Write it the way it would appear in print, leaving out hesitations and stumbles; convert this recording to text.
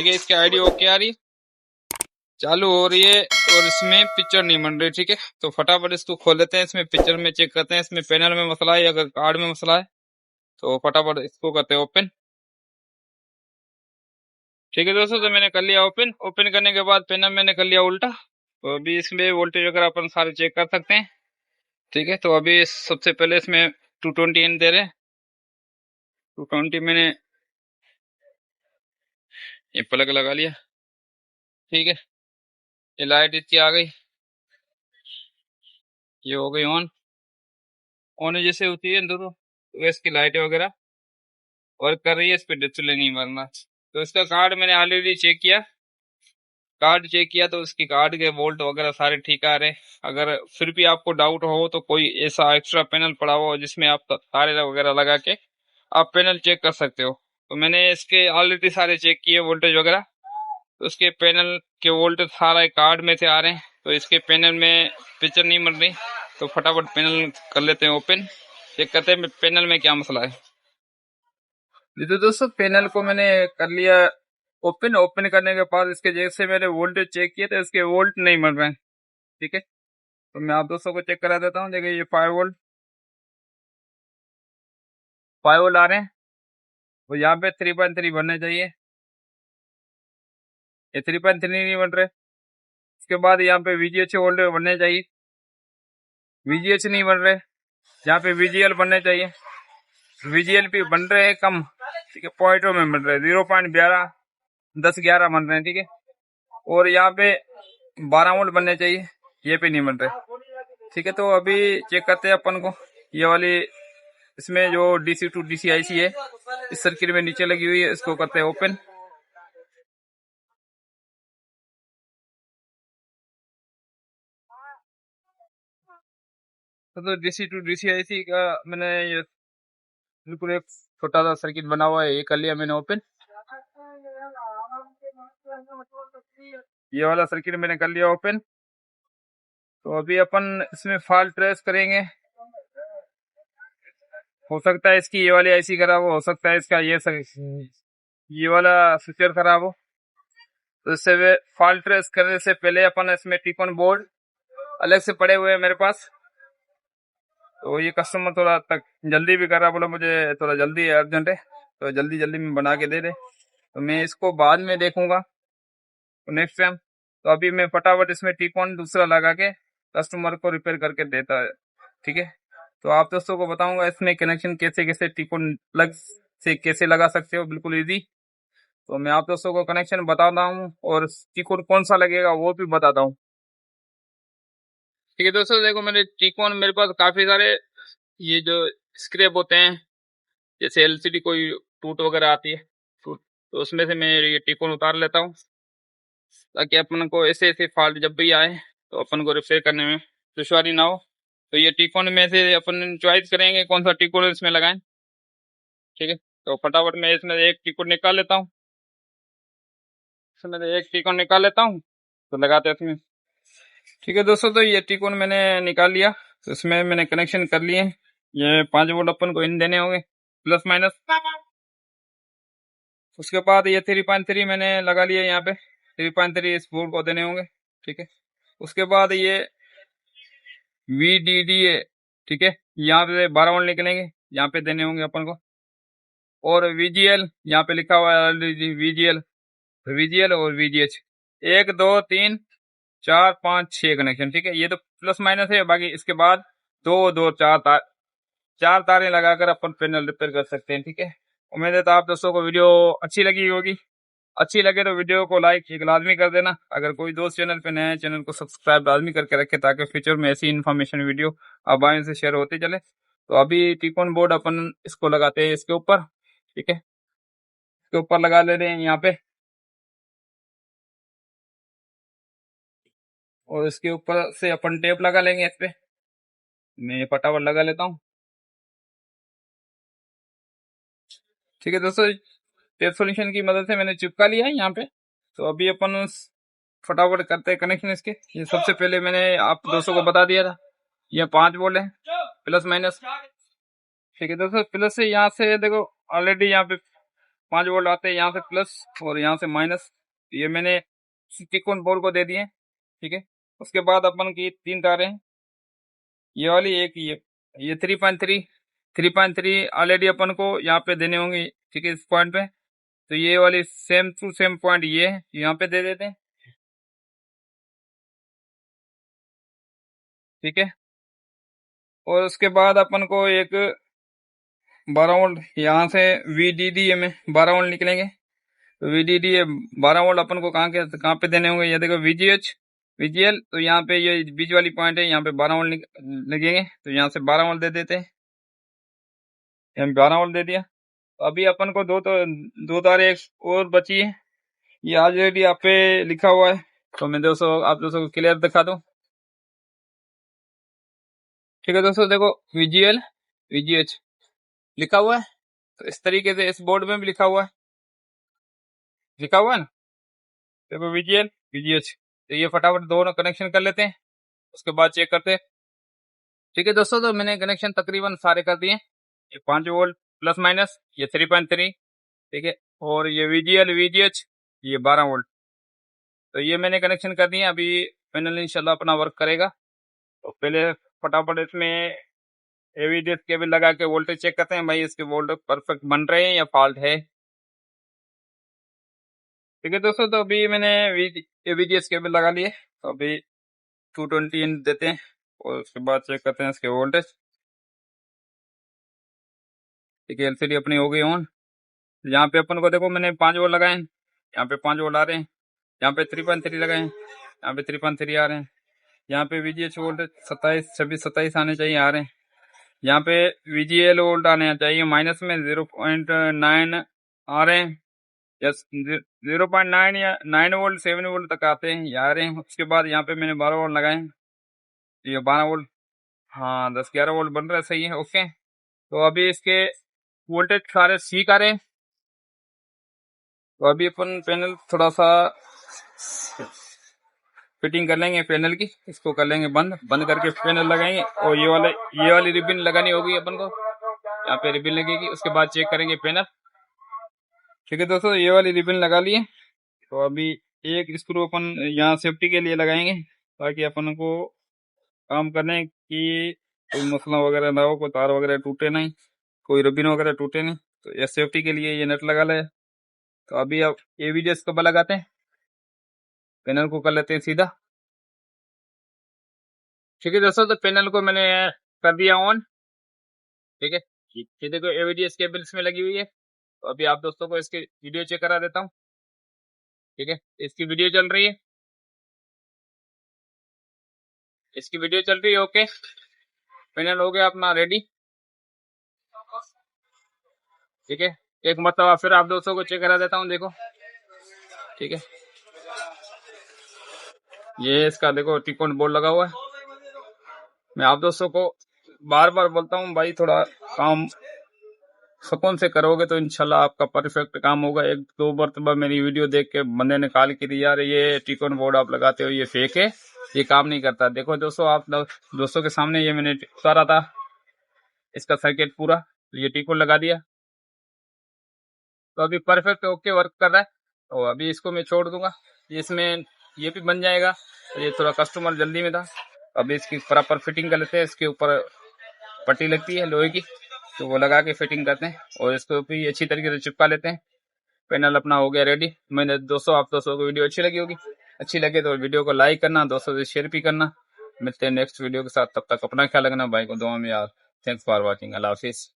ठीक है, इसकी आईडी ओके आ रही है, चालू हो रही है और इसमें पिक्चर नहीं बन रही। ठीक है, तो फटाफट इसको खोल लेते हैं, इसमें पिक्चर में चेक करते हैं इसमें पैनल में मसला है, अगर कार्ड में मसला है तो फटाफट इसको करते हैं ओपन। ठीक है दोस्तों, तो मैंने कर लिया ओपन। ओपन करने के बाद पैनल मैंने कर लिया उल्टा, तो अभी इसमें वोल्टेज वगैरह अपन सारे चेक कर सकते हैं। ठीक है, तो अभी सबसे पहले इसमें 220 एन दे रहे हैं। 220 मैंने ये प्लग लगा लिया। ठीक है, ये लाइट इसकी आ गई, ये हो गई ऑन। ऑन जैसे होती है दोस्तों तो इसकी लाइटें वगैरह वर्क कर रही है, इस पर डिस्प्ले नहीं मरना। तो इसका कार्ड मैंने ऑलरेडी चेक किया, कार्ड चेक किया तो उसकी कार्ड के वोल्ट वगैरह सारे ठीक आ रहे। अगर फिर भी आपको डाउट हो तो कोई ऐसा एक्स्ट्रा पैनल पड़ा हो जिसमें आप तारे वगैरह लगा के आप पैनल चेक कर सकते हो। तो मैंने इसके ऑलरेडी सारे चेक किए वोल्टेज वगैरह, तो उसके पैनल के वोल्टेज सारा कार्ड में से आ रहे हैं, तो इसके पैनल में पिक्चर नहीं मर रही। तो फटाफट पैनल कर लेते हैं ओपन, चेक करते हैं पैनल में क्या मसला है। तो दोस्तों पैनल को मैंने कर लिया ओपन। ओपन करने के बाद इसके जैसे मैंने वोल्टेज चेक किए तो इसके वोल्ट नहीं मिल रहे हैं। ठीक है, तो मैं आप दोस्तों को चेक करा देता हूँ। देखिए ये 5 वोल्ट आ रहे हैं, और यहाँ पे 3.3 बनने चाहिए, ये 3.3 नहीं बन रहे। इसके बाद यहाँ पे VGH वोल्टेज बनने चाहिए, VGH नहीं बन रहे। यहाँ पे VGL बनने चाहिए, VGL भी बन रहे हैं कम। ठीक है, पॉइंटों में बन रहे हैं, 0.12 10-11 बन रहे हैं। ठीक है, और यहाँ पे 12 वोल्ट बनने चाहिए, ये पे नहीं बन रहे। ठीक है, तो अभी चेक करते हैं अपन को ये वाली, इसमें जो DC टू DC IC है इस सर्किट में नीचे लगी हुई है, इसको करते हैं ओपन। तो DC टू DC IC का मैंने ये बिल्कुल एक छोटा सा सर्किट बना हुआ है, ये कर लिया मैंने ओपन। ये वाला सर्किट मैंने कर लिया ओपन। तो अभी अपन इसमें फॉल्ट ट्रेस करेंगे। हो सकता है इसकी ये वाली IC खराब हो सकता है इसका ये वाला स्विचर खराब हो। तो इससे फॉल्ट ट्रेस करने से पहले अपन इसमें टिकॉन बोर्ड अलग से पड़े हुए हैं मेरे पास। तो ये कस्टमर थोड़ा तक जल्दी भी कर रहा, बोला मुझे थोड़ा जल्दी है, अर्जेंट है, तो जल्दी जल्दी में बना के दे दे। तो मैं इसको बाद में देखूंगा नेक्स्ट टाइम। तो अभी मैं फटाफट इसमें टिकॉन दूसरा लगा के कस्टमर को रिपेयर करके देता है। ठीक है, तो आप दोस्तों को बताऊंगा इसमें कनेक्शन कैसे कैसे टिकॉन प्लग से कैसे लगा सकते हो, बिल्कुल इजी। तो मैं आप दोस्तों को कनेक्शन बताता हूँ और टिकॉन कौन सा लगेगा वो भी बताता हूँ। ठीक है दोस्तों, देखो मेरे टिकॉन मेरे पास काफी सारे ये जो स्क्रैप होते हैं, जैसे LCD कोई टूट वगैरह आती है टूट, तो उसमें से मैं ये टिकॉन उतार लेता हूँ, ताकि अपन को ऐसे ऐसे फॉल्ट जब भी आए तो अपन को रिपेयर करने में दुश्वारी ना हो। तो ये टिकॉन में से अपन चॉइस करेंगे कौन सा टिकॉन इसमें लगाएं। ठीक है, तो फटाफट मैं इसमें एक टिकॉन निकाल लेता हूँ, इसमें एक टिकॉन निकाल लेता हूँ तो लगाते हैं इसमें। ठीक है दोस्तों, तो ये टिकॉन मैंने निकाल लिया, तो इसमें मैंने कनेक्शन कर लिए। ये 5 वोल्ट अपन को इन देने होंगे प्लस माइनस। उसके बाद ये 3.3 मैंने लगा लिया, यहाँ पे 3.3 इस बोर्ड को देने होंगे। ठीक है, उसके बाद ये VDDA, ठीक है, यहाँ पे 12 वोल्ट निकलेंगे, यहाँ पे देने होंगे अपन को। और VGL यहाँ पे लिखा हुआ है VGL और VGH 1 2 3 4 5 6 कनेक्शन। ठीक है, ये तो प्लस माइनस है, बाकी इसके बाद 2 2 4 तारें लगाकर अपन पैनल रिपेयर कर सकते हैं। ठीक है, उम्मीद है तो आप दोस्तों को वीडियो अच्छी लगी होगी। अच्छी लगे तो वीडियो को लाइक एक लाजमी कर देना। अगर कोई दोस्त चैनल पे नया है, चैनल को सब्सक्राइब लाजमी करके रखे, ताकि फ्यूचर में ऐसी इन्फॉर्मेशन वीडियो आसानी से शेयर होती चले। तो अभी टिकॉन बोर्ड अपन इसको लगाते हैं इसके ऊपर। ठीक है, इसके ऊपर लगा ले रहे हैं यहाँ पे, और इसके ऊपर से अपन टेप लगा लेंगे इस पे। मैं ये फटाफट लगा लेता हूँ। ठीक है दोस्तों, टेप सॉल्यूशन की मदद से मैंने चिपका लिया है यहाँ पे। तो अभी अपन फटाफट करते हैं कनेक्शन इसके। ये सबसे पहले मैंने आप दोस्तों को बता दिया था, ये 5 वोल्ट है प्लस माइनस। ठीक है दोस्तों, प्लस से यहाँ से देखो ऑलरेडी यहाँ पे 5 वोल्ट आते हैं, यहाँ से प्लस और यहाँ से माइनस। ये मैंने टिकोन बोर्ड को दे दिए, ठीक है। उसके बाद अपन की 3 तारें, ये वाली एक ये 3.3 ऑलरेडी अपन को यहाँ पे देने होंगे, ठीक है, इस पॉइंट पे। तो ये वाली सेम टू सेम पॉइंट ये है, यहाँ पे दे देते हैं, ठीक है। और उसके बाद अपन को एक 12 वोल्ट यहाँ से VDD में 12 वोल्ट निकलेंगे। तो VDD 12 वोल्ट अपन को कहाँ पे देने होंगे, ये देखो VGL। तो यहाँ पे ये बीच वाली पॉइंट है, यहाँ पे 12 वोल्ट लगेंगे। तो यहाँ से 12 वोल्ट दे देते हैं, यहाँ 12 वोल्ट दे दिया। तो अभी अपन को दो तारें एक और बची है, ये ऑलरेडी यहाँ पे लिखा हुआ है। तो मैं दोस्तों आप दोस्तों को क्लियर दिखा दूं, ठीक है दोस्तों। देखो VGL VGH लिखा हुआ है। तो इस तरीके से इस बोर्ड में भी लिखा हुआ है ना। देखो VGL VGH। तो ये फटाफट दोनों कनेक्शन कर लेते हैं, उसके बाद चेक करते हैं, ठीक है दोस्तों। तो मैंने कनेक्शन तकरीबन सारे कर दिए। ये 5 वोल्ट प्लस माइनस, ये 3.3, ठीक है। और ये VGL VGH, ये 12 वोल्ट। तो ये मैंने कनेक्शन कर दिए। अभी पैनल इंशाल्लाह अपना वर्क करेगा। तो पहले फटाफट इसमें एवीडीएस केबल लगा के वोल्टेज चेक करते हैं, भाई इसके वोल्टेज परफेक्ट बन रहे हैं या फॉल्ट है, ठीक है दोस्तों। तो अभी मैंने एवीडीएस केबल लगा लिए। तो अभी 220 देते हैं और उसके बाद चेक करते हैं इसके वोल्टेज, ठीक है। एलसीडी अपनी हो गई ऑन। यहाँ पे अपन को देखो मैंने 5 वोल्ट लगाए हैं, यहाँ पे 5 वोल्ट आ रहे हैं। यहाँ पे 3.3 लगाए हैं, यहाँ पे 3.3 आ रहे हैं। यहाँ पे VGH वोल्टेज 27 आने चाहिए, आ रहे हैं। यहाँ पे VGL वोल्ट आने चाहिए माइनस में 0.9 आ रहे हैं, यस 0.9 या 9 वोल्ट 7 वोल्ट तक आते हैं, ये आ रहे हैं। उसके बाद यहाँ पे मैंने 12 वोल्ट लगाए हैं, ये 12 वोल्ट, हाँ 10-11 वोल्ट बन रहा है, सही है, ओके। तो अभी इसके वोल्टेज सारे ठीक आ रहे हैं। तो अभी अपन पैनल थोड़ा सा फिटिंग कर लेंगे पैनल की, इसको कर लेंगे बंद करके पैनल लगाएंगे। और ये वाली रिबिन लगानी होगी अपन को, यहाँ पे रिबिन लगेगी। उसके बाद चेक करेंगे पैनल, ठीक है दोस्तों। ये वाली रिबिन लगा लिए। तो अभी एक स्क्रू अपन यहाँ सेफ्टी के लिए लगाएंगे, ताकि अपन को काम करने की कोई मसला वगैरह ना हो, कोई तार वगैरह टूटे नहीं, कोई रिबिन वगैरह टूटे नहीं। तो ये सेफ्टी के लिए ये नट लगा ले। तो अभी अब एवीडीएस कब लगाते हैं, पैनल को कर लेते हैं सीधा, ठीक है दोस्तों। तो पैनल को मैंने कर दिया ऑन, ठीक है। ये देखो एवीडीएस केबल इसमें लगी हुई है। तो अभी आप दोस्तों को इसकी वीडियो चेक करा देता हूँ, ठीक है। इसकी वीडियो चल रही है, ओके। पैनल हो गया अपना रेडी, ठीक है। एक मतलब फिर आप दोस्तों को चेक करा देता हूँ, देखो, ठीक है। ये इसका देखो टिकोन बोर्ड लगा हुआ है। मैं आप दोस्तों को बार बार बोलता हूँ, भाई थोड़ा काम सुकून से करोगे तो इंशाल्लाह आपका परफेक्ट काम होगा। एक दो मरतबा मेरी वीडियो देख के बंदे ने कॉल की थी, यार ये टिकोन बोर्ड आप लगाते हो ये फेक है, ये काम नहीं करता। देखो दोस्तों, आप दोस्तों के सामने ये मैंने उतारा था इसका सर्किट पूरा, तो ये टिकोन लगा दिया। तो अभी परफेक्ट ओके वर्क कर रहा है। तो अभी इसको मैं छोड़ दूंगा, इसमें ये भी बन जाएगा। तो ये थोड़ा कस्टमर जल्दी में था, अभी इसकी प्रॉपर फिटिंग कर लेते हैं। इसके ऊपर पट्टी लगती है लोहे की, तो वो लगा के फिटिंग करते हैं और इसको भी अच्छी तरीके से चिपका लेते हैं। पैनल अपना हो गया रेडी। मैंने दोस्तों आप दोस्तों को वीडियो अच्छी लगी होगी, अच्छी लगे तो वीडियो को लाइक करना, दोस्तों से शेयर भी करना। मिलते हैं नेक्स्ट वीडियो के साथ, तब तक अपना ख्याल रखना, भाई को दुआ में याद। Thanks for watching, Allah Hafiz.